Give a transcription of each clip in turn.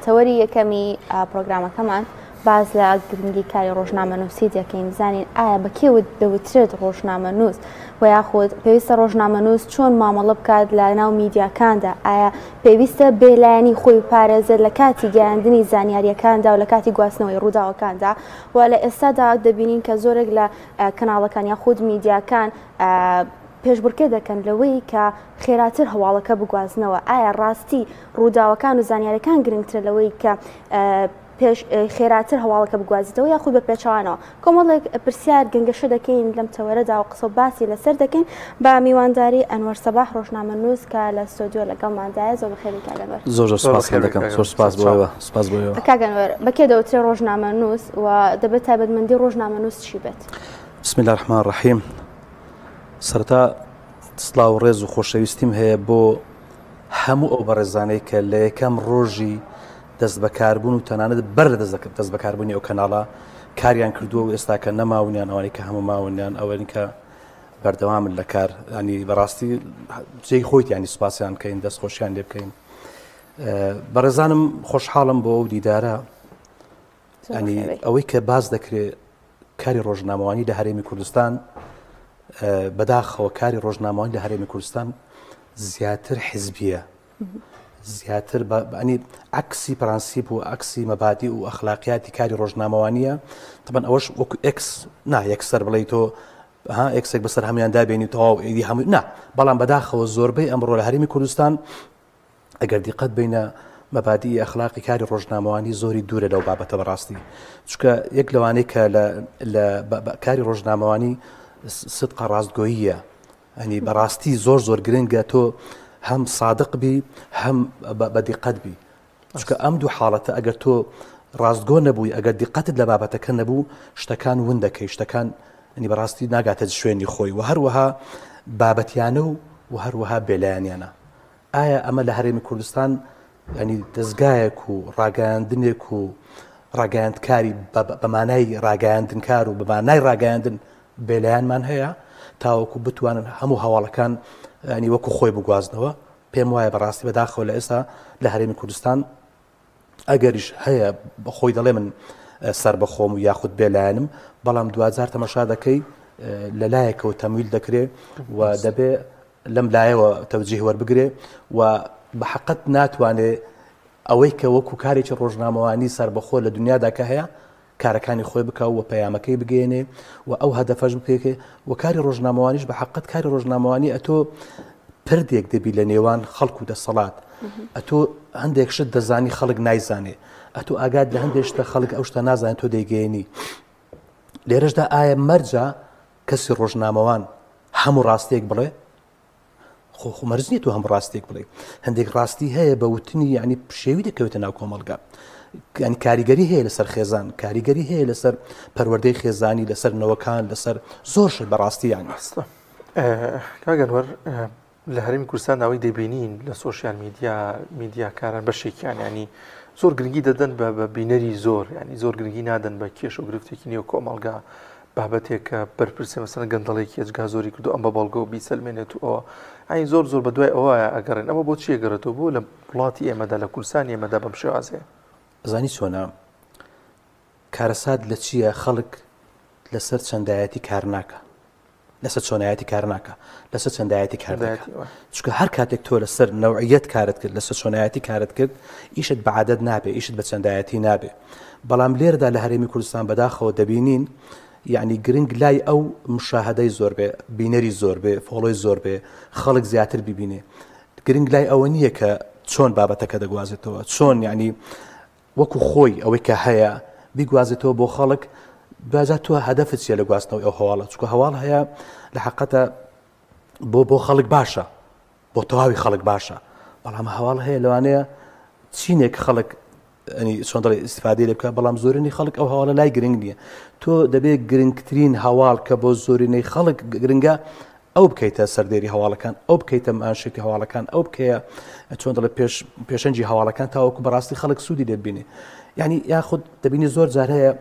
تەوەری یەکەمی پرۆگرامەکەمان باز لە گرنگی کاری ڕۆژنامەنووسی دەکەین بزانین ئایا بە کێوت دەوترێت ڕۆژنامەنووس و یاخود پێویستە ڕۆژنامەنووس چۆن مامەڵە بکات لە ناو میدیاکاندا، ئایا پێویستە بێلایەنی خۆی پارێزێت لە کاتی گەیاندنی زانیاریەکاندا و لە کاتی گواستنەوەی ڕووداوەکاندا، و لە ئێستادا دەبینین کە زۆرێک لە کەناڵەکان یاخود میدیاکان پێشبڕکێ دەکەن لەوەی کە خێراتر هەواڵەکە بگوازنەوە. ئایا ڕاستی ڕووداوەکان و زانیاریەکان گرنگتر لەوەی کە خێراتر هەواڵەکە بگوازیتەوە یاخود بە پێچوانەوە؟ کۆمەڵێک پرسیار گەنگەشە دەکەین لەم تەوەرەدا و قسە و باسی لەسەر دەکەین بە میوانداری ئەنوەر سەباح ڕۆژنامەنووس کە لە ستۆدیۆ لەگەڵماندایە. زۆر بەخێر کاگەنوەر. زۆر سپاس دەکەم. زۆر سپاس بۆەوە. سپاس بۆەوە. کاگەنوەر بەکێ دەوترێت ڕۆژنامەنووس و دەبێت تایبەتمەندی ڕۆژنامەنووس چی بێت؟ بسم الله الرحمن الرحیم. سەرەتا سڵاو و ڕێز و خۆشەویستیم هەیە بۆ هەموو ئەو بەڕێزانەی کە لە یەکەم ڕۆژی دەست بەکاربوون و تەنانەت بەر لە دەست بەکاربوونی ئەو کەناڵە کاریان کردووە و ئێستا کە نەماونیان ئەوانەی کە هەموو ماونیان ئەوەی کە بەردەوامن لە کار، ینی بەڕاستی جێی خۆیت ینی سوپاسیان بکەین، دەستخۆشیان لێ بکەین. بەڕێزانم خۆشحاڵم بۆ ئەو دیدارە، ینی ئەوەی کە باز دەکرێت کاری ڕۆژنامەوانی لە هەرێمی کوردستان، بەداخەوە کاری ڕۆژنامەوانی لە هەرێمی کوردستان زیاتر حیزبیە، زیاتر بەنی عکسی پرانسیب و عکسی مەبادی و ئەخلاقیاتی کاری ڕۆژنامەوانیە. طبعا ئەوەش وەکو ئێکس یەکسەر بڵێ تۆ ئێکسێک بەسەر هەمویان دابێنی تەواو ئیدی هەمووی نا، بەڵام بەداخەوە زۆربەی ئەمڕۆ لە هەرێمی کوردستان ئەگەر دیقەت بینە مەبادی ئەخلاقی کاری ڕۆژنامەوانی زۆری دوورە لەو بابەتە بەڕاستی، چونکە یەک لەوانەیە کە لە کاری ڕۆژنامەوانی صدقە ڕاستگۆییە، ئەنی بەڕاستی زۆر گرنگە تۆ هەم صادق بی هەم بەدیقەت بی، چونکە ئەم دوو حاڵەتە ئەگەر تۆ ڕاستگۆ نەبووی، ئەگەر دیقەتت لە بابەتەکە نەبوو، شتەکان ون دەکەی، شتەکان ئەنی بەڕاستی ناگاتە شوێنی خۆی، و هەروەها بابەتیانە و هەروەها بێلایەنیانە. ئایا ئەمە لە هەرێمی کوردستان ینی دەستگایەک و ڕاگەیاندنێک و ڕاگەیاندکاری بە مانای ڕاگەیاندنکار و بە مانای ڕاگەیاندن بێلایەنمان هەیە تاوەکو بتوانن هەموو هەواڵەکان ینی وەکو خۆی بگوازنەوە؟ پێم وایە بەڕاستی بەداخەوە لە ئێستا لە هەرێمی کوردستان ئەگەریش هەیە بەخۆی دەڵێ من سەر بەخۆم و یاخود بێلایەنم، بەڵام دوجار تەماشا دەکەی لە لایەکەوە تەمویل دەکرێ و دەبێ لەم لایەوە تەوجیه وەربگرێ و بە حەقەت ناتوانێ ئەوەی کە وەکو کارێکی ڕۆژنامەوانی سەر بەخۆ لە دنیادا کە هەیە کارەکانی خۆی بکە و پەیامەکەی بگەێنێ و ئەو هەدەفەش بپێکێ. و کاری ڕۆژنامەوانیش بە حەقەت کاری ڕۆژنامەوانی ئەتۆ پردێک دەبی لە نێوان خەڵک و دەسەڵات، ئەتۆ هەندێک شت دەزانی خەڵک نایزانێ، ئەتۆ ئاگاد لە هەندێک شتە خەڵک ئەو شتە نازانێت تۆ دەیگەێنی. لێرەشدا ئایا مەرجە کەسی ڕۆژنامەوان هەموو ڕاستێک بڵێ؟ خۆ مەرج نیە تۆ هەموو ڕاستێک بڵێ، هەندێک ڕاستی هەیە بە وتنی ینی شێوی دەکەوێتە ناو کۆمەڵگا، ینی کاریگەری هەیە لەسەر خێزان، کاریگەری هەیە لەسەر پەروەردەی خێزانی، لەسەر نەوەکان، لەسەر زۆر شت بەڕاستی یان کاگەنوەر لە هەرێمی کوردستان ئەوەی دەبینین لە سۆشیال میدیاکاران بەشێکیان ینی زۆر گرنگی دەدەن بە بینەری زۆر، ینی زۆر گرنگی نادەن بە کێش و گرفتێکی نێو کۆمەڵگا، بابەتێک کە بەرپرسێ مەسەڵەن گەندەڵێکی ئەجگا زۆری کردو ئەم بە بەڵگە و بیسەلمێنێت و ئەوە ئەین زۆر بە دوای ئەوەیە ئەگەڕێن. ئەمە بۆ چیە گەڕێتەوە بۆ لە وڵاتی ئێمەدا لە کوردستانی ئێمەدا بەم شێوازەیە؟ زانی چۆنە کارەسات لە چییە؟ خەڵک لەسەر چەندایەتی کار ناکە، لەسەر چۆنایەتی کار ناکە، لەسەر چەندایەتی کار دەکە، چونکە هەر کاتێک تۆ لەسەر نەوعیەت کارت کرد، لەسەر چۆنایەتی کارت کرد، ئیشت بە عادەت نابێ، ئیشت بە چەندایەتی نابێ. بەڵام لێرەدا لە هەرێمی کوردستان بەداخەوە دەبینین یعنی گرنگ لای ئەو مشاهدەی زۆر بێ، بینەری زۆر بێ، فۆڵۆی زۆر بێ، خەڵک زیاتر ببینێ. گرنگ لای ئەوە نییە کە چۆن بابەتەکە دەگوازێتەوە، چۆن یعنی وەکو خۆی ئەوەی کە هەیە بیگوازێتەوە بۆ خەڵک، دوجار تۆ هەدەفت چیە لە گواستنەوەی ئەو هەواڵە، چونکە هەواڵ هەیە لە حەقەتە بۆ خەڵک باشە، بۆ تەواوی خەڵک باشە، بەڵام هەواڵ هەیە لەوانەیە چینێک خەڵک ئەنی چۆن دەڵێ ئیستیفادەی لێ بکە، بەڵام زۆرینەی خەڵک ئەو هەواڵە لای گرنگ نییە. تۆ دەبێت گرنگترین هەواڵ کە بۆ زۆرینەی خەڵک گرنگە ئەو بکەیتە سەردێری هەواڵەکان، ئەو بکەیتە مانشێتی هەواڵەکان، ئەو بکەیە چۆن دەڵێ پێشەنجی هەواڵەکان تاوەکو بەڕاستی خەڵک سوودی دەبینێ. یعنی یاخود دەبینی زۆر جار هەیە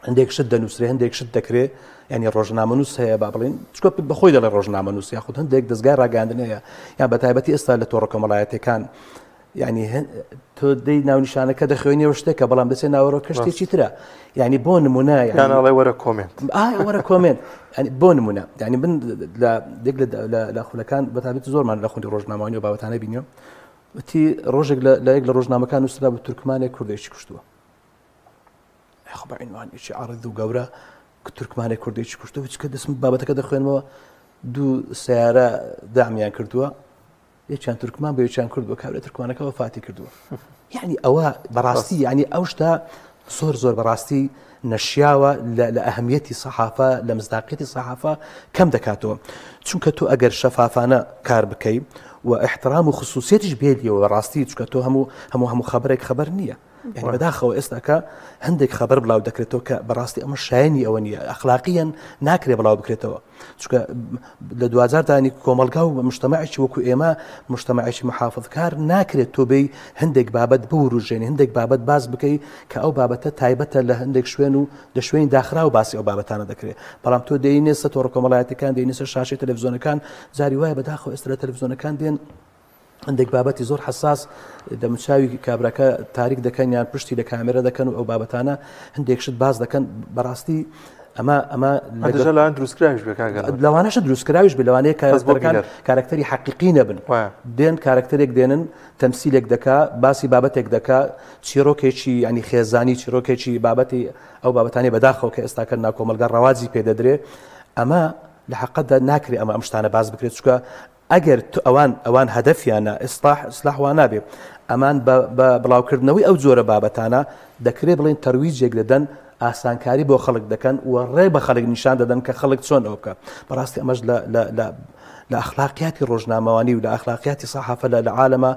هەندێک شت دەنووسێ، هەندێک شت دەکرێ، ینی ڕۆژنامەنووس هەیە با بڵین چکۆ بەخۆی دەڵێ ڕۆژنامەنووس، یاخود هەندێک دەستگای ڕاگەاندن هەیە، یان بە تایبەتی ئێستا لە تۆڕە کۆمەڵایەتیەکان يعني تۆ دەی ناونیشانەکە دەخوێنی ئەو شتێکە بەڵام دەچێت ناوەڕۆکە شتێکی ترە یعنی بۆ نمونە یانڵێ وەرە کۆمنت وەرە کۆمنت بۆ نمونە ینی بن لە خولەکان بەتابێت زۆرمان لە خوندی ڕۆژنامەوانی و بابەتانە بینیەوە وتی ڕۆژێک لە یەک لە ڕۆژنامەکان نووسرا بە تورکمانێک کوردێکی کوشتووە بەعنوانێکی عارض و گەورە تورکمانێک کوردێکی کوشتووە چکە دەسم بابەتەکە دەخوێنەوە دوو سیارە دامیان کردووە یەکیان تورکمان بە یەکیان کردووە کابرا تورکمانەکە وەفاتی کردووە یعنی ئەوە بەڕاستی ینی ئەو شتە زۆر بەڕاستی نەشیاوە لە ئەهەمیەتی سەحافە لە مزداقیەتی سەحافە کەم دەکاتەوە چونکە تۆ ئەگەر شەفافانە کار بکەیت و احترام و خصوصیتیش بێتیەوە ڕاستی چونکە تۆ هەموو خەبەرێک خەبەر نییە يعني بەداخەوە ئێستاکە هەندێک خەبەر بڵاو دەکرێتەوە کە بەڕاستی ئەمە شایانی ئەوە نیە ئەخلاقیەن ناکرێ بڵاو بکرێتەوە چونکە لە 2000 کۆمەلگا و مجتەمەعێکی وەکو ئێمە مجتەمەعێکی محافظکار ناکرێت تۆ بێی هەندێک بابەت بوروژێنی هەندێک بابەت باز بکەی کە ئەو بابەتە تایبەتە لە هەندێک شوێن و دەشوێنی داخرا و باسی ئەو بابەتانە دەکرێت بەڵام تۆ دەینێسە تۆڕە کۆمەڵایەتەکان دەینێسە شاشەی تەلەڤیزۆنەکان جاری وایە بەداخەوە ئێستا لە تەلەڤیزۆنەکان دێن هەندێک بابەتی زۆر حساس دەموچاوی کابراکە تاریک دەکەن یان پشتی لە کامێرە دەکەن و ئەو بابەتانە هەندێک شت باز دەکەن بەڕاستی ئەمە لەوانەشە دروستکراویش بێ لەوانەیە کارکتەری حەقیقی نەبن دێن کارکتەرێک دێنن تەمسیلێک دەکا باسی بابەتێک دەکا چیرۆکێکی ینی خێزانی چیرۆکێکی بابەتی ئەو بابەتانی بەداخەوە کە ئێستاکە ناکۆمەلگا ڕەوازی پێدەدرێ ئەمە لە حەقەتدا ناکرێ ئەمە ئەم شتانە باز بکرێت چکە ئەگەر ئەوان هەدەفیانە ئیسلاح وا نابێ ئەمان بە بڵاوکردنەوەی ئەو جۆرە بابەتانە دەکرێت بڵێن تەرویجێک دەدەن ئاسانکاری بۆ خەڵک دەکەن و ڕێ بە خەڵک نیشان دەدەن کە خەڵک چۆن ئەو بکە بەڕاستی ئەمەش لە ئەخلاقیاتی ڕۆژنامەوانی و لە ئەخلاقیاتی سەحافە لە عالەمە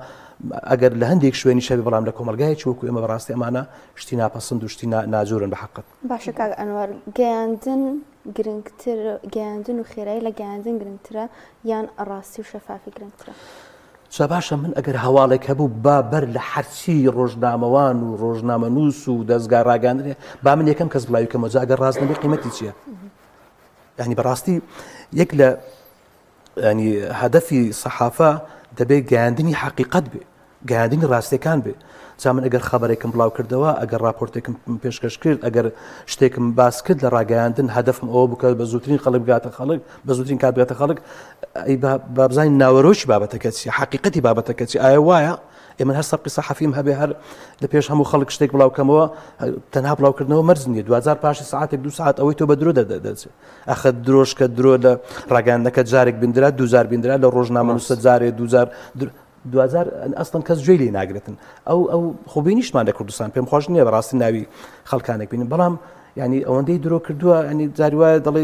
ئەگەر لە هەندێک شوێنی شەوی بەڵام لە کۆمەلگایەکی وەکو ئێمە بەڕاستی ئەمانە شتی ناپەسند و شتی ناجوورن بە حەقت باشە کاک ئەنوەر گەیاندن گرنگتر گەیاندن و خێرایی لە گەیاندن گرنگترە یان ڕاستی و شەفافی گرنگترە جا باشە من ئەگەر هەواڵێک هەبوو با بەر لە هەرچی ڕۆژنامەوان و ڕۆژنامە نووس و دەستگا ڕاگەاندنێ با من یەکەم کەس بڵاویکەمەوە جا ئەگەر ڕاست نەبێ قیمەتی چییە یعنی بەڕاستی یەک لە ینی هەدەفی سەحافە دەبێت گەیاندنی حەقیقەت بێ گەیاندنی ڕاستیەکان بێ جا من ئەگەر خەبەرێکم بڵاو کردەوە ئەگەر راپۆرتێکم پێشکەش کرد ئەگەر شتێکم باس کرد لە ڕاگەیاندن هەدەفم ئەوە بکە بە زووترین خەڵک بگاتە خەڵک بە زووترین کات بگاتە خەڵک بابزانین ناوەڕۆکی بابەتەکە چیە حەقیقەتی بابەتەکە چی ئایا وایە ئێمە هەر سەبقی سەحەفیم هەبێ هەر لە پێش هەموو خەڵک شتێک بڵاوکەمەوە تەنها بڵاوکردنەوە مەرج نیە 2000 پاشی ساعتێک 2 ساعت ئەوەی تۆ بە درۆ دەدەچێت ئەخە درۆشکە درۆ لە ڕاگەاندنەکە جارێک بندرا 2000 بندرا لە ڕۆژنامە نووسە جارێ 2000 ئەستن کەس گوێی لێ ناگرێتن ئەو خۆبینیشمان لە کوردستان پێم خۆش نییە بەڕاستی ناوی خەڵکانێک بینن بەڵام ینی ئەوەندەی درۆ کردووە ینی جاری وایە دەڵێ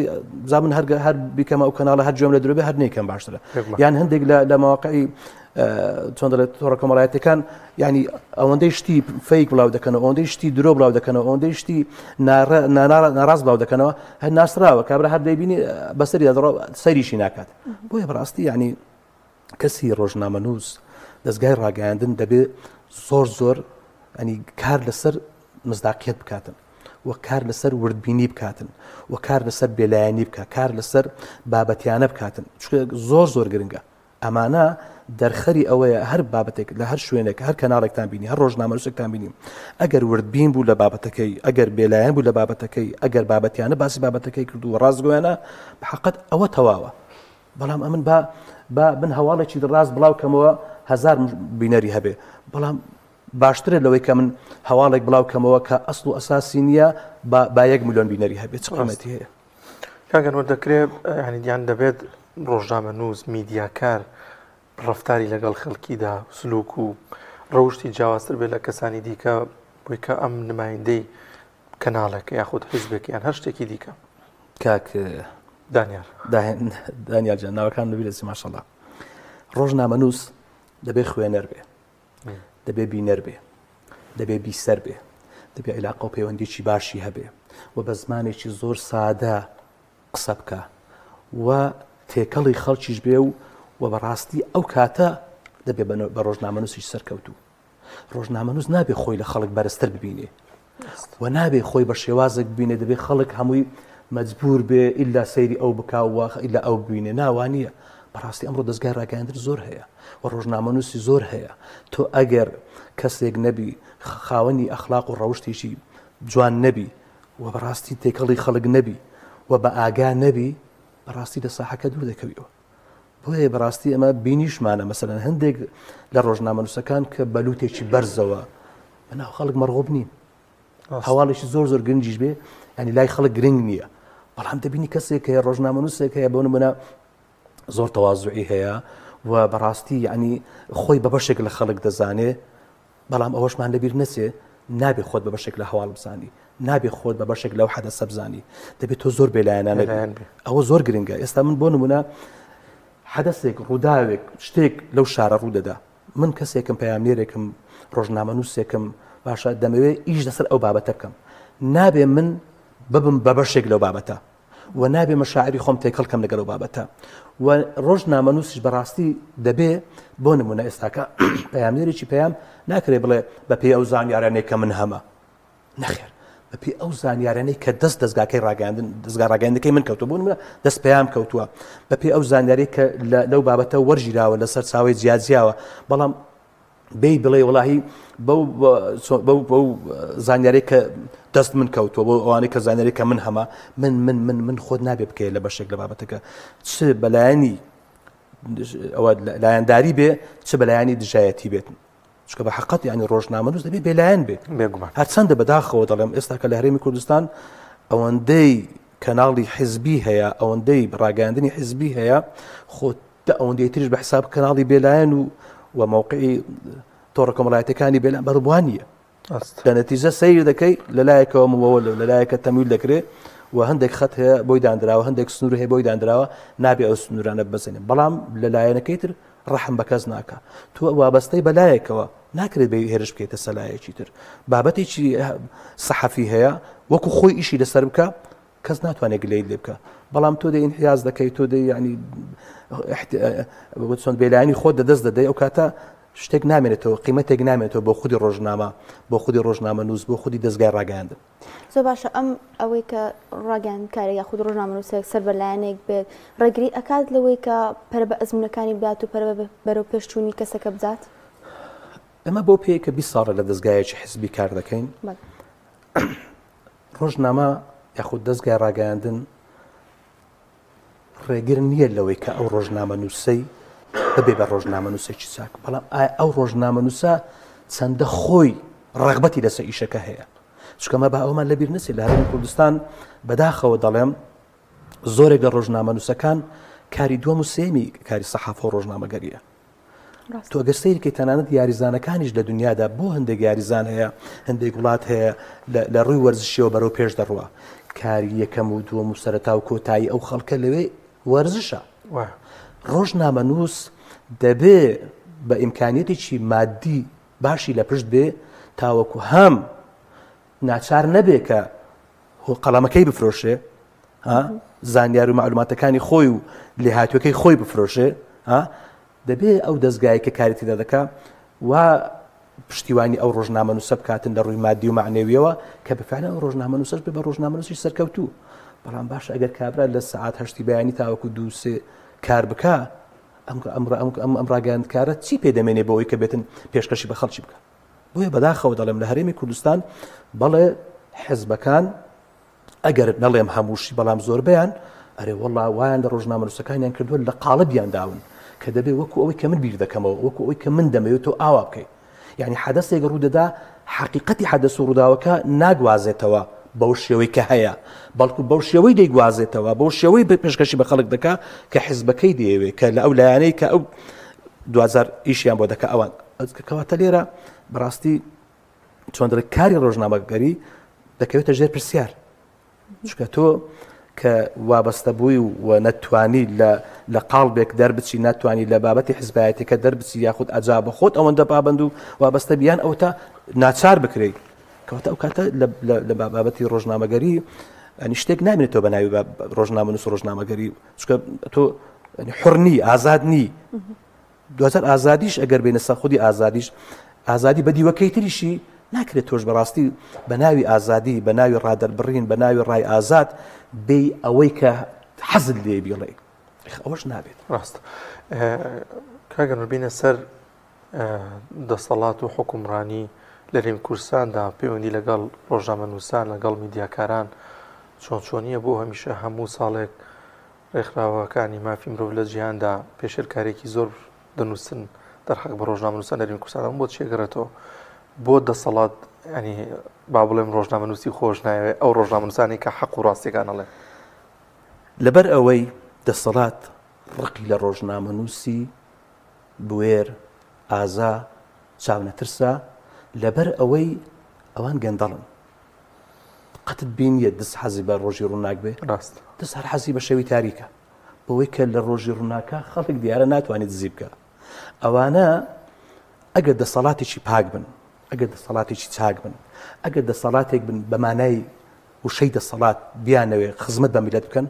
زامن هەر بیکەمە ئەو کەناڵە هەر جۆم لە درۆ بێ هەر نەیەکەم باشترە یان هەندێک لە مواقعی چۆن دەڵێت تۆڕە کۆمەڵایەتەکان ینی ئەوەندەی شتی فەیک بڵاو دەکەنەوە ئەوەندەی شتی درۆ بڵاو دەکەنەوە ئەوەندەی شتی ناڕاست بڵاو دەکەنەوە هەر ناسراوە کابرا هەر دەیبینی بەسەری سەریشی ناکات بۆیە بەڕاستی ینی کەسی ڕۆژنامە نووس دەستگای ڕاگەاندن دەبێت زۆر ئەنی کار لەسەر مزداقیت بکاتن و کار لەسەر وردبینی بکاتن و کار لەسەر بێلایەنی بکە کار لەسەر بابەتیانە بکاتن چونکە زۆر گرنگە ئەمانە دەرخەری ئەوەیە هەر بابەتێک لە هەر شوێنێک هەر کەناڵێکتان بینی هەر ڕۆژنامە نووسێکتان بینیم ئەگەر وردبین بوو لە بابەتەکەی ئەگەر بێلایەن بوو لە بابەتەکەی ئەگەر بابەتیانە باسی بابەتەکەی کردو و ڕاستگۆیانە بەحەقەت ئەوە تەواوە بەڵام ئەمن من هەواڵێکی ڕاست بڵاوکەمەوە 1000 بینەری هەبێ بەڵام باشترە لەوەی کە من هەواڵێک بڵاوکەمەوە کە ئەسڵ و ئەساسی نییە با 1 میلیۆن بینەری هەبێ چ قیمەتی هەیە کاگەنوەر دەکرێت ینی دیان دەبێت ڕۆژنامە نووس میدیاکار ڕفتاری لەگەڵ خەڵکیدا سلوک و ڕەوشی جیاوازتر بێت لە کەسانی دیکە بۆی کە ئەم نمایندەی کەناڵێک یاخود حیزبێک یان هەر شتێکی دیکە کاک دانیال جان ناوەکان نوبیرەسی ماشەڵڵا ڕۆژنامە نووس دەبێ خوێنەر بێ دەبێ بینەر بێ دەبێ بیسەر بێ دەبێ عیلاقە و پەیوەندیی باشی هەبێ و بە زمانێکی زۆر سادە قسە بکە و تێکەڵی خەڵکیش بێ و بەڕاستی ئەو کاتە دەبێ بە ڕۆژنامە نووسیش سەرکەوتوو ڕۆژنامە نووس نابێ خۆی لە خەڵک بەرزتر ببینێ و نابێ خۆی بە شێوازێک ببینێ دەبێ خەڵک هەمووی مەجبور بێ ئیلا سەیری ئەو بکاوە ئیلا ئەو ببینێ ناوانیە بەڕاستی ئەمڕۆ دەستگای ڕاگەاندن زۆر هەیە و ڕۆژنامەنووسی زۆر هەیە. تۆ ئەگەر کەسێک نەبی خاوەنی ئەخلاق و ڕەوشتێکی جوان نەبی و بەڕاستی تێکەڵی خەڵک نەبی و بە ئاگا نەبی بەڕاستی لە ساحەکە دوور دەکەویەوە. بۆیە بەڕاستی ئەمە بینیشمانە مەسەلەن هەندێک لە ڕۆژنامەنووسەکان کە بەلوتێکی بەرزەوە بەناو خەڵک مەرغۆب نین، هەواڵێکی زۆر گرنگیش بێ ینی لای خەڵک گرنگ نییە، بەڵام دەبینی کەسێک هەیە ڕۆژنامەنووسێک هەیە بۆ نمونە زۆر تەواضوعی هەیە و بەڕاستی ینی خۆی بە بەشێک لە خەڵک دەزانێ، بەڵام ئەوەشمان لەبیر نەچێ نابێ خۆت بە بەشێک لە هەواڵ بزانی، نابێ خۆت بە بەشێک لەو حەدەسە بزانی، دەبێت تۆ زۆر بێلایەنانە ئەوە زۆر گرنگە. ئێستا من بۆ نمونە حەدەسێک ڕووداوێک شتێک لەو شارە ڕوودەدا، من کەسێکم پەیامنێرێکم ڕۆژنامەنووسێکم باشە دەمەوێت ئیش لەسەر ئەو بابەتە بکەم، نابێ من ببم بە بەشێک لەو بابەتە و نابێ مەشاعری خۆم تێکەڵکەم لەگەڵ بابەتە و ڕۆژنامەنووسیش بەڕاستی دەبێ بۆ نمونە ئێستاکە پەیامنێرێکی پێیام ناکرێ بڵێ بە پێی ئەو زانیارانەی کە من هەمە، نەخێر بە پێی ئەو زانیارانەی کە دەستگاکەی ڕاگەاندن دەستگا ڕاگەاندنەکەی من کەوتووە بۆ نمونە دەست پێیام کەوتووە، بە پێی ئەو زانیاری کە لەو بابەتە وەرگیراوە لەسەر چاوەی جیاجیاوە، بەڵام بێ بڵێ وڵاهی بەو زانیاری کە دەست من کەوتووە بۆ ئەوانەی کە زانیاری کە من هەمە من خۆت نابێ بکەیت لە بەشێک لە بابەتەکە چ بەلایەنی ئەوە لایەنداری بێ چ بەلایەنی دژایەتی بێت، چکە بە حقیقەت ینی ڕۆژنامەنووس دەبێت بێلایەن بێت. هەرچەندە بەداخەوە دەڵێم ئێستا کە لە هەرێمی کوردستان ئەوەندەی کەناڵی حیزبی هەیە، ئەوەندەی ڕاگەاندنی حیزبی هەیە، خۆت ئەوەندەی تریش بە حساب کەناڵی بێلایەن و مووقعی تۆڕە کۆمەڵایەتەکانی بێلایەن بەڕوان نییە. لە نەتیجە سەیر دەکەی لەلایەکەوە مەوە لەلایەکە تەمویل دەکرێت و هەندێک خەت هەیە بۆی دانراوە، هەندێک سنوور هەیە بۆی دانراوە، نابێ ئەو سنوورانە بزێنێت، بەڵام لەلایەنەکەی تر ڕەحم بە کەس ناکە، تۆ وابەستەی بەلایەکەوە ناکرێت بە هێرش بکەیتە سەلایەکی تر. بابەتێکی سەحەفی هەیە وەکو خۆی ئیشی لەسەر بکە کەس ناتوانێت گلەیت لێ بکە، بەڵام تۆ دەی انحیاز دەکەی، تۆ دەی ینی چۆن بێلایەنی خۆت دەدەست دەدەی، ئەو کاتە شتێک نامێنێتەوە، قیمەتێک نامێنێتەوە بۆ خودی ڕۆژنامە، بۆ خودی ڕۆژنامەنووس، بۆ خودی دەستگای ڕاگەاندن. زۆر باشە ئەم ئەوەی کە ڕاگەاندکارێک یا خود ڕۆژنامەنووسێک سەر بەلایەنێک بێت ڕێگری ئەکات لەوەی کە پەرە بە ئەزمونەکانی بدات و پەرە بەرەو پێشچوونی کەسەکە بدات؟ ئەمە بۆ پێی کە 20 ساڵە لە دەستگایەکی حیزبی کار دەکەین، ڕۆژنامە یاخود دەستگای ڕاگەاندن ڕێگر نییە لەوەی کە ئەو ڕۆژنامەنووسەی ببێ بە ڕۆژنامەنووسێکی چاک، بەڵام ئەو ڕۆژنامەنووسە چەندە خۆی ڕەغبەتی لەسەر ئیشەکە هەیە، چکەمە بە ئەومان لەبیر نەچێت لە هەرێمی کوردستان بەداخەوە دەڵێم زۆرێک لە ڕۆژنامەنووسەکان کاری دووەم و سێمی کاری سەحافە و ڕۆژنامەگەریە. تۆ ئەگەر سەیرکەی تەنانەت یاریزانەکانیش لە دنیادا بۆ هەندێک یاریزان هەیە، هەندێک وڵات هەیە لە ڕووی وەرزشیەوە بەرەو پێش دەڕوە، کاری یەکەم و دووەم و سەرەتا و کۆتایی ئەو خەڵکە لەوێ وەرزشە. ڕۆژنامەنووس دەبێ بە ئیمکانیەتێکی مادی باشی لە پشت بێ تاوەکو هەم ناچار نەبێ کە قەڵەمەکەی بفرۆشێ، زانیار و معلوماتەکانی خۆی و لێهاتوەکەی خۆی بفرۆشێ، دەبێ ئەو دەستگای کە کارێتی دەدەکا و پشتیوانی ئەو ڕۆژنامەنووسە بکاتن لە ڕووی مادی و معنێویەوە کە بفعلا ئەو ڕۆژنامەنووسەش بێ بە ڕۆژنامەنووسی سەرکەوتوو. بەڵام باشە ئەگەر کابرا لە سەعات 8 بەیانی تاوەکو 2-3 کار بکە، ئەم ڕاگەاندکارە چی پێدەمێنێ بۆ ئەوی کە بێتن پێشکەشی بە خەڵکی بکە؟ بۆیە بەداخەوە دەڵێم لە هەرێمی کوردستان بەڵێ حیزبەکان ئەگەر نەڵێم هەمووشی بەڵام زۆربیان ئەرێ وەڵڵا وایان لە ڕۆژنامەنووسەکانیان کردووە لە قاڵبیان داون کە دەبێت وەکو ئەوەی کە من بیر دەکەمەوە، وەکو ئەوەی کە من دەمەوێت تۆ ئاوا بکەیت، یعنی حەدەسێک ڕوودەدا حەقیقەتی حەدەس و ڕووداوەکە ناگوازێتەوە بەو شێوەی کە هەیە، بەڵکو بەو شێوەی دەیگوازێتەوە، بەو شێوەی پێشکەشی بە خەڵک دەکا کە حیزبەکەی دەیەوێت کە لە ئەو لایەنەی کە ئەو 2000 ئیشیان بۆ دەکە ئەوان کەواتە لێرە بەڕاستی چۆن دەڵێ کاری ڕۆژنامەگەری دەکەوێتە ژێر پرسیار، چکە تۆ کە وابەستە بووی و نەتوانی لە قاڵبێک دەربچی، ناتوانی لە بابەتی حیزبایەتێکە دەربچی یاخود ئەجا بە خۆت ئەوەندە پابند و وابەستە بیان ئەو تا ناچار بکرێت، کەواتە ئەو کاتە لە بابەتی ڕۆژنامەگەری ئەنی شتێک نامێنێتەوە بە ناوی ڕۆژنامەنووس و ڕۆژنامەگەری، چکە تۆ حڕنی ئازاد نی. 2000 ئازادیش ئەگەر بێنە سەر خودی ئازادی بەدیوەکەی تریشی ناکرێت تۆش بەڕاستی بە ناوی ئازادی، بە ناوی ڕادەربڕین، بە ناوی ڕای ئازاد بێ ئەوەی کە حەزت لێ بیڵێ، ئەوەش نابێت. ڕاست کاگەنوەر بینە سەر دەسەڵات و حکومڕانی لە هەرێمی کوردستاندا پەیوەندی لەگەڵ ڕۆژنامەنووسان لەگەڵ میدیاکاران چۆنچۆنیە بۆ هەمیشە هەموو ساڵێک ڕێکخراوەکانی مافی مرۆڤ لە جیهاندا پێشێلکارێکی زۆر دەنووسن دەرحەق بە ڕۆژنامەنووسان لە هەرێمی کوردستان بۆ چێگەڕێتەوە بۆ دەسەڵات ینی با بڵێم ڕۆژنامەنووسی خۆش ناوێت ئەو ڕۆژنامەنووسانی کە حەق و ڕاستیەکان ئەڵێ لەبەر ئەوەی دەسەڵات ڕقی لە ڕۆژنامەنووسی بوێر ئازا چاونەترسا لەبەر ئەوەی ئەوان گەندەڵن قەتت بینیە دەست حەزی بە ڕۆژی ڕووناک بێ ڕاست دەست هەر حەزی بە شەوی تاریکە بەوەی کە لە ڕۆژی ڕووناکە خەڵک دیارە ناتوانێت دزی بکە ئەوانە ئەگەر دەسەڵاتێکی پاک بن ئەگەر دەسەڵاتێکی چاک بن ئەگەر دەسەڵاتێک بن بەمانای وشەی دەسەڵات بیانەوێ خزمەت بە میلەت بکەن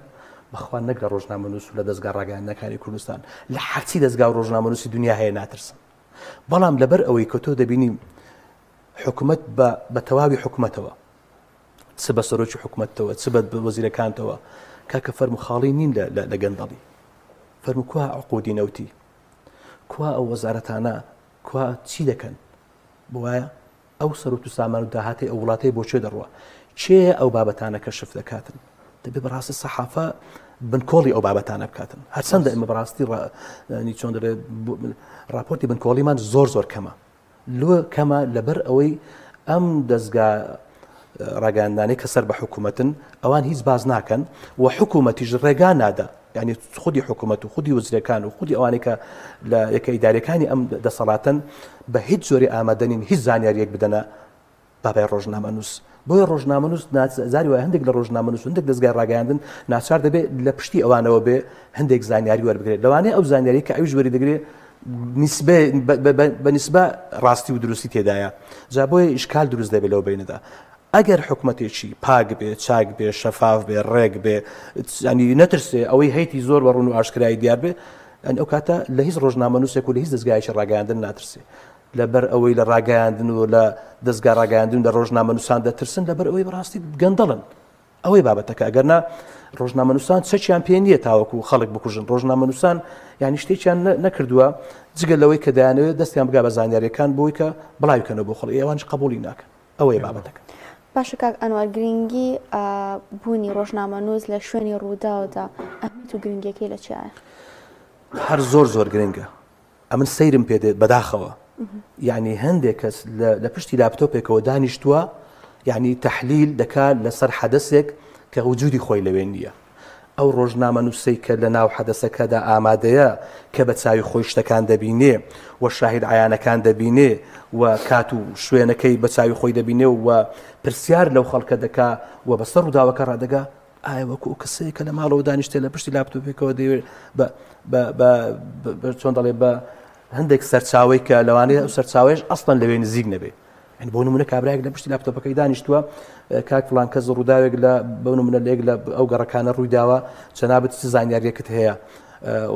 بەخوا نەک لە ڕۆژنامەنووس و لە دەستگا ڕاگەیاندنەکانی کوردستان لە هەرچی دەستگا و ڕۆژنامەنووسی دنیا هەیە ناترسن بەڵام لەبەر ئەوەی کە تۆ دەبینی حکوومەت بە تەواوی حکوومەتەوە چ بە سەرۆکی حکوومەتەوە چ بە وەزیرەکانتەوە کاکە فەرمو خاڵی نین لە گەندەڵی فەرمو کوا عقودی نەوتی کوا ئەو وەزارەتانە کوا چی دەکەن بۆایە ئەو سەرۆت و سامان و داهاتی ئەو وڵاتەی بۆ چێ دەڕوە چێ ئەو بابەتانە کەشف دەکاتن دەبێ بەڕاستی سەحافە بنکۆڵی ئەو بابەتانە بکاتن هەرچەندە ئێمە بەڕاستی چۆن دەڵێ راپۆرتی بنکۆڵیمان زۆر کەمە لۆ کەمە لەبەر ئەوەی ئەم دەستگا ڕاگەاندانەی کە سەر بە حکوومەتن ئەوان هیچ باز ناکەن و حکوومەتیش ڕێگا نادا یعنی خودی حکوومەت و خودی وزیرەکان و خودی ئەوانەی کە لە یەکە ئیدارەکانی ئەم دەسەڵاتن بە هیچ زۆری ئامادەنین هیچ زانیاریەک بدەنە بابای ڕۆژنامەنووس بۆیە ڕۆژنامەنووس زاری وایە هەندێک لە ڕۆژنامەنووس هەندێک دەستگای ڕاگەیاندن ناچار دەبێت لە پشتی ئەوانەوە بێ هەندێک زانیاری وەربگرێت لەوانەیە ئەو زانیاری کە ئەویش وەری دەگرێت بەنسبە ڕاستی و دروستی تێدایە جا بۆیە ئیشکال دروست دەبێت لەو بینەدا ئەگەر حکوومەتێکی پاک بێ چاک بێ شەفاف بێ ڕێک بێ ینی نەترسێ ئەوەی هەیتی زۆر بە ڕوون و ئاشکرایی دیار بێ ئەو کاتە لە هیچ ڕۆژنامەنووسێک و لە هیچ دەستگایکی ڕاگەیاندن ناترسێ لەبەر ئەوەی لە ڕاگەیاندن و لە دەستگا ڕاگەیاندن لە ڕۆژنامەنووسان دەترسن لەبەر ئەوەی بەڕاستی گەندەڵن ئەوەی بابەتەکە ئەگەرنا ڕۆژنامەنووسان چەکیان پێ نییە تاوەکو خەڵک بکوژن ڕۆژنامەنووسان یانی شتێکیان نەکردووە جگە لەوەی کە دەیانەوێت دەستیان بگا بە زانیاریەکان بۆی کە بڵاوکەنەوە بۆ خەڵک ئەوانش قبولی ناکەن ئەوەی بابەتەکە باشە کاک ئەنوەر گرنگی بوونی ڕۆژنامەنووس لە شوێنی ڕووداودا ئەهمیەت و گرنگیەکەی لە چیایە؟ هەر زۆر گرنگە ئەمن سەیرم پێ دێت بەداخەوە یعنی هەندێک کەس لە پشتی لاپتۆپێکەوە دانیشتووە یعنی تەحلیل دەکات لەسەر حەدەسێک کە وجودی خۆی لەوێ نییە ئەو ڕۆژنامەنووسەی کە لە ناو حەدەسەکەدا ئامادەیە کە بە چاوی خۆی شتەکان دەبینێ و شاهید عیانەکان دەبینێ و کات و شوێنەکەی بە چاوی خۆی دەبینێ و پرسیار لەو خەڵکە دەکا و بەسەر ڕووداوەکە ڕادەگا ئایا وەکو ئەو کەسەیە کە لە ماڵەوە دانیشتێ لە پشتی لاپتۆپێکەوە دەوێت چۆن دەڵێ بە هەندێک سەرچاوی کە لەوانەیە ئەو سەرچاویش ئەسڵەن لەوێ نزیک نەبێ بۆ نمونە کابراایك لە پشتی لاپتۆپەکەی دانیشتووە کاک فڵان کەس ڕووداوێک لە بە نمونە لێک لە ئەو گەڕەکانە ڕوویداوە چەنابەت چ زانیاریەکەت هەیە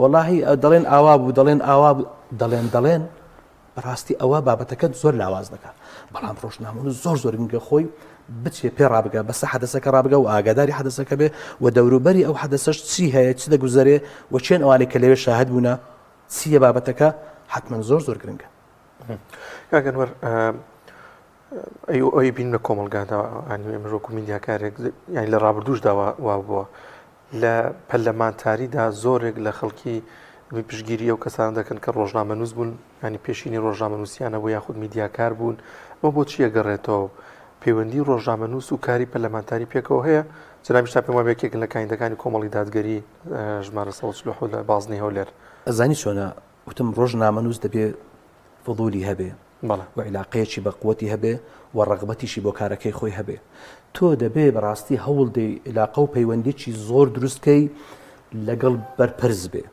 وەڵاهی دەڵێن ئاوا بوو دەڵێن ئاوا دەڵێن بەڕاستی ئەوە بابەتەکەت زۆر لاواز دەکات بەڵام ڕۆژنامەنووس زۆر گرنگە خۆی بچێ پێ ڕابگە بەسە حەدەسەکە ڕابگە و ئاگاداری حەدەسەکە بێ و دەوروبەری ئەو حەدەسەش چی هەیە چ دەگوزارێ و چێن ئەوانەی کە لەوێ شاهد بوونە چییە بابەتەکە حتمما زۆر گرنگە. کاگەنوەر ئەوەی بین لە کۆمەلگادا ئەمڕۆکو میدیاکارێک یانی لە ڕابردوشدا وا بووە لە پەرلەمانتاریدا زۆرێک لە خەڵکی پشگیری ئەو کەسان دەکەن کە ڕۆژنامەنووس بوون ینی پێشینی ڕۆژنامەنووسیانە بۆ یاخود میدیاکار بوون ئەمە بۆ چیە گەڕێتەوە پەیوەندی ڕۆژنامەنووس و کاری پەرلەمانتاری پێکەوە هەیە جەنابی شتا پێم وایە یەکێک لە کاندەکانی کۆمەڵی دادگەری ژمارە 147 لە بازنەی هەولێر ئەزانی چۆنە وتم ڕۆژنامەنووس دەبێ فضولی هەبێ و علاقەیەکی بە قووەتی هەبێ و ڕغبەتیشی بۆ کارەکەی خۆی هەبێ تۆ دەبێ بەڕاستی هەوڵ دەی علاقە و پەیوەندێکی زۆر دروستکەی لەگەڵ بەرپرس بێ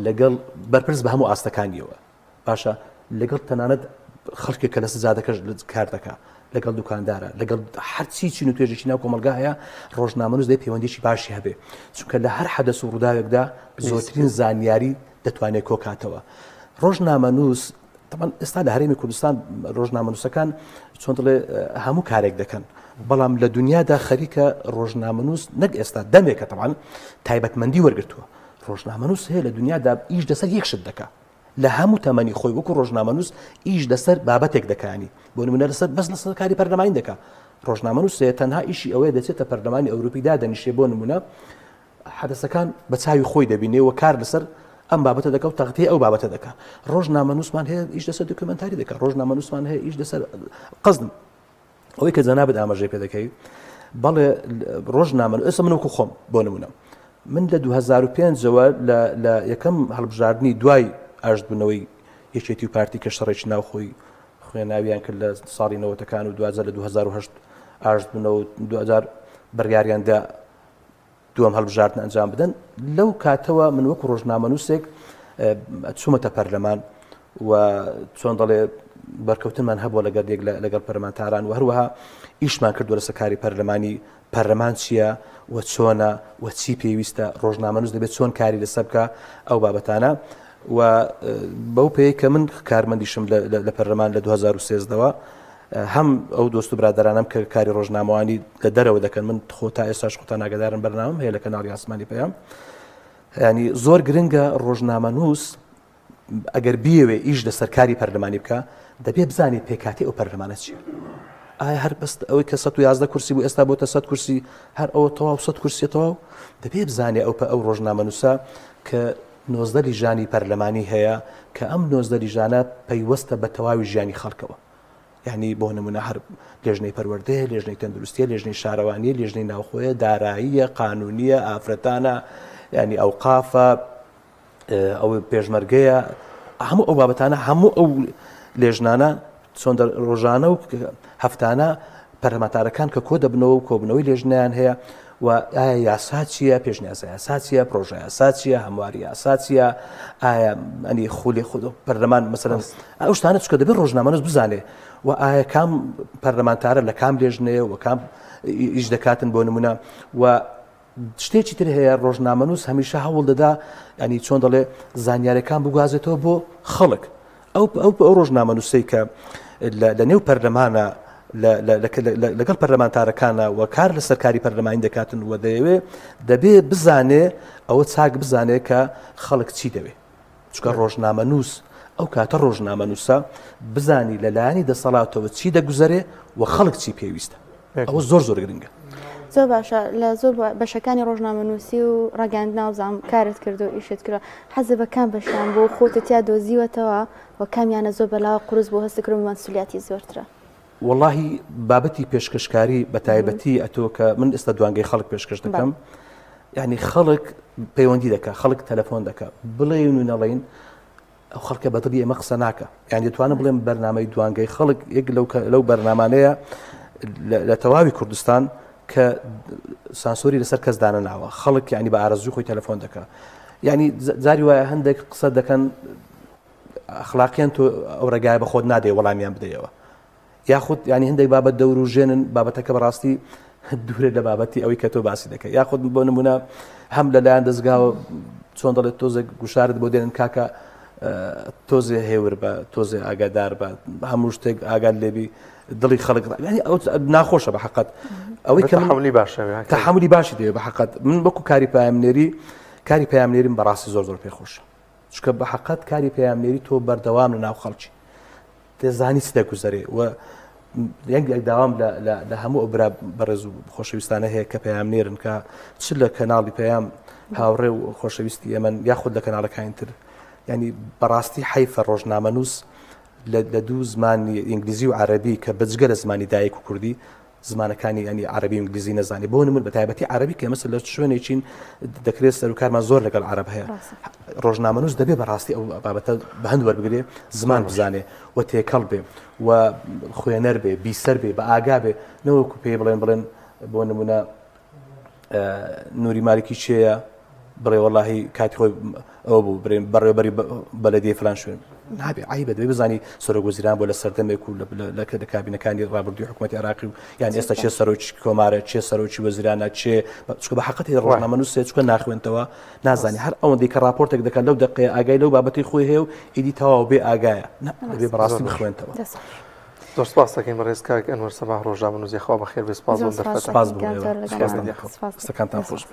لەگەڵ بەرپرس بە هەموو ئاستەکانیەوە باشە لەگەڵ تەنانەت خەڵکێک کە لە سزادەکەش کار دەکات لەگەڵ دوکاندارە لەگەڵ هەرچی چین و توێژێکی ناو کۆمەلگا هەیە ڕۆژنامەنووس دەی پەیوەندێکی باشی هەبێ چونکە لە هەر حەدەس و ڕووداوێکدا زۆرترین زانیاری دەتوانێت کۆکاتەوە ڕۆژنامەنووس ئێستا لە هەرێمی کوردستان ڕۆژنامەنووسەکان چۆن دڵێ هەموو کارێک دەکەن بەڵام لە دنیادا خەریکە ڕۆژنامەنووس نەک ئێستا دەمێکە تەمان تایبەتمەندی وەرگرتووە ڕۆژنامەنووس هەیە لە دنیادا ئیش دەسەر یەک شت دەکات لە هەموو تەمەنی خۆی وەکو ڕۆژنامەنووس ئیش دەسەر بابەتێک دەکانی بۆ نمونە بەس لەسەر کاری پەرلەمانی دەکات ڕۆژنامەنووس تەنها ئیشی ئەوەیە دەچێتە پەرلەمانی ئەوروپیدا دەنیشێ بۆ نمونە حدەسەکان بە چاوی خۆی دەبینێەوە کار لەسەر ئەم بابەتە دەکەوت تەغطیە ئەو بابەتە دەکات ڕۆژنامەنووسمان هەیە ئیش دەسەر دوکمنتاری دەکات ڕۆژنامەنووسمان هەیە ئیش دەسەر قەزم ئەوەی کە جەنابەت ئاماژەی پێ دەکەی بەڵێ ڕۆژنامەنووس ئێستا من وەکو خۆم بۆ نمونە من لە 2005ەوە لە یەکەم هەڵبژاردننی دوای ئاشتبوونەوەی یەکێتی و پارتی کە شەڕێکی ناوخۆی خوێناویان کرد لە ساڵی 90ەکان و دوازار لە 2010 ئاشتبوونەوە 2000 بەرگاریاندا دووەم هەڵبژاردن ئەنجام بدەن لەو کاتەوە من وەکو ڕۆژنامەنووسێک چوومەتە پەرلەمان و چۆن دەڵێ بەرکەوتنمان هەبووە لەگەڵ پەرلەمانتاران و هەروەها ئیشمان کردووە لە سەکاری پەرلەمان چییە و چۆنە و چی پێویستە ڕۆژنامەنووس دەبێت چۆن کاری لەسەر بکە ئەو بابەتانە و بەو پێی کە من کارمەندیشم لە پەرلەمان لە 2013ەوە هەم ئەو دۆست و برادرانم کە کاری ڕۆژنامەوانی لە دەرەوە دەکەن من خۆ تا ئێستاش خۆتان ئاگادارم بەرنامەم هەیە لە کەناڵی ئاسمانی پەیام ینی زۆر گرنگە ڕۆژنامەنووس ئەگەر بیەوێ ئیش لەسەر کاری پەرلەمانی بکە دەبێت بزانێت پێکاتی ئەو پەرلەمانە چییە ئایا هەر بەست ئەوەی کە 111 کورسی بوو ئێستا بۆتە 100 کورسی هەر ئەوە تەواو 100 کورسی تەواو دەبێت بزانێت ئەو ڕۆژنامەنووسە کە 19 لیژانی پەرلەمانی هەیە کە ئەم 19 لیژانە پەیوەستە بە تەواوی ژیانی خەڵکەوە یعنی بۆ نمونە هەر لێژنەی پەروەردەیە لێژنەی تەندروستیە لێژنەی شارەوانیە لێژنەی ناوخۆیە داراییە قانونیە ئافرەتانە ینی ئەوقافە ئەو پێشمەرگەیە هەموو ئەو بابەتانە هەموو ئەو لێژنانە چۆن ڕۆژانە و هەفتانە پەرلەمانتارەکان کە کۆ دەبنەوە و کۆبنەوەی لێژنیان هەیە و ئایا یاسا چییە پێشنیازە یاسا چییە پرۆژە یاسا چییە هەمواری یاسا چییە ئایا ئەنی خولی خود پەرلەمان مەسەلەن ئەو شتانە چکە دەبێت ڕۆژنامەنووس بزانێ و ئایا کام پەرلەمانتارە لە کام لێژنەیە و کام ئیش دەکاتن بۆ نمونە و شتێکی تر هەیە ڕۆژنامەنووس هەمیشە هەوڵ دەدا ینی چۆن دەڵێ زانیاریەکان بگوازێتەوە بۆ خەڵک ئەو ڕۆژنامەنووسەی کە لە نێو پەرلەمانە لەگەڵ پەرلەمانتارەکانە و کار لە سەرکاری پەرلەمانی دەکاتن و دەبێ بزانێ ئەوە چاک بزانێ کە خەڵک چی دەوێت چکە ڕۆژنامەنووس ئەو کاتە ڕۆژنامەنووسە بزانی لەلایەنی دەسەڵاتەوە چی دەگوزارێ و خەڵک چی پێویستە ئەوە زۆر گرنگە زۆر باشە لە زۆر بەشەکانی ڕۆژنامەنووسی و ڕاگەاندنا و زام کارت کردو ئیشت کردو حەزە بەکان بەشیان بۆ خۆتە تیا دۆزیوەتەوە و کامیانە زۆر بەلاوە قورس بۆ هەستکردن مەسئولیەتی زۆرترە واللهی بابەتی پێشکەشکاری بە تایبەتی ئەتۆ کە من ئێستا دوانگەی خەڵک پێشکەش دەکەم یعنی خەڵک پەیوەندی دەکات خەڵک تەلەفۆن دەکات بڵێن و نەڵێن ئەو خەڵکە بەدڵی ئێمە قسە ناکە یان دەتوانم بڵێم بەرنامەی دوانگەی خەڵک یەک لەو بەرنامانەیە لە تەواوی کوردستان کە سانسۆری لەسەر کەس دانە ناوە خەڵک یعنی بە ئارەزوی خۆی تەلەفۆن دەکات یعنی جاری وایە هەندێک قسە دەکەن ئەخلاقیان تۆ ئەو ڕێگایە بە خۆت نادێ وەڵامیان بدەیەوە یاخود ینی هەندێک بابەت دەوروژێنن بابەتەکە بەڕاستی دوورێ لە بابەتی ئەوەی کە تۆ باسی دەکەی یاخود بۆ نمونە هەم لەلایەن دەستگاوە چۆن دەڵێت تۆزێک گوشارت بۆ دێنن کاکە تۆزێ هێور بە تۆزێ ئاگادار بە هەموو شتێک ئاگاد لێبی دڵی خەڵک ئەو ناخۆشە بە حقت ئەوەی کە تەحملی باشی دەوێت بە حقت من وەکو کاری پەیامنێریم بەڕاستی زۆر پێخۆشە چکە بە حقت کاری پەیامنێری تۆ بەردەوام لە ناو خەڵکی دەزانی چ دەگوزارێ و یەک داوام لە هەموو ئەو برا بەڕێز و خۆشەویستانە هەیە کە پەیامنێرن کە چ لە کەناڵی پەیام هاوڕێ و خۆشەویستی ئێمە یاخود لە کەناڵەکانی تر ینی بەڕاستی حیفە ڕۆژنامەنووس لە دوو زمانی ئینگلیزی و عەرەبی کە بەجگە لە زمانی دایک و کوردی زمانەکانی ینی عەرەبی و ئینگلیزی نەزانی بۆ نمونە بە تایبەتی عەرەبی کە مەسەڵەن لە شوێنێکین دەکرێت سەرۆکارمان زۆر لەگەڵ عەرەب هەیە ڕۆژنامەنووس دەبێت بەڕاستی ئەو بابەتە بە هەند وەربگرێ زمان بزانێ و تێکەڵ بێ و خوێنەر بێ بیسەر بێ بە ئاگا بێ نەوەکو پێ بڵێن بۆ نمونە نووری مالکی چێیە بڕێ وەڵاهی کاتی خۆی ئەو بوو برێن بەڕێوەبەری بەلەدیە فلان شوێن نابێ عیبە دەبێ بزانی سەرۆکوەزیران بۆ لە سەردەمێک و لە کابینەکانی ڕابردووی حکوومەتی عێراقی و یان ئێستا چێ سەرۆکی کۆمارە چێ سەرۆکی وەزیرانە چێ چکە بە حقیقەتی ڕۆژنامەنووس چکە ناخوێنتەوە نازانی هەر ئەوەندەی کە راپۆرتێک دەکەن لەو دقەیە ئاگای لەو بابەتی خۆی هەیە و ئیدی تەواو بێ ئاگایە دەبێ بەڕاستی بخوێنتەوە زۆر سپاس دەکەین بە ڕێزکاک ئەنوەر سەباح ڕۆژنامەنووس خوا بەخێر بێ سپاس بۆ دەرفەتان سپاس بۆ ئێوە سپاسکانتان خۆش بێ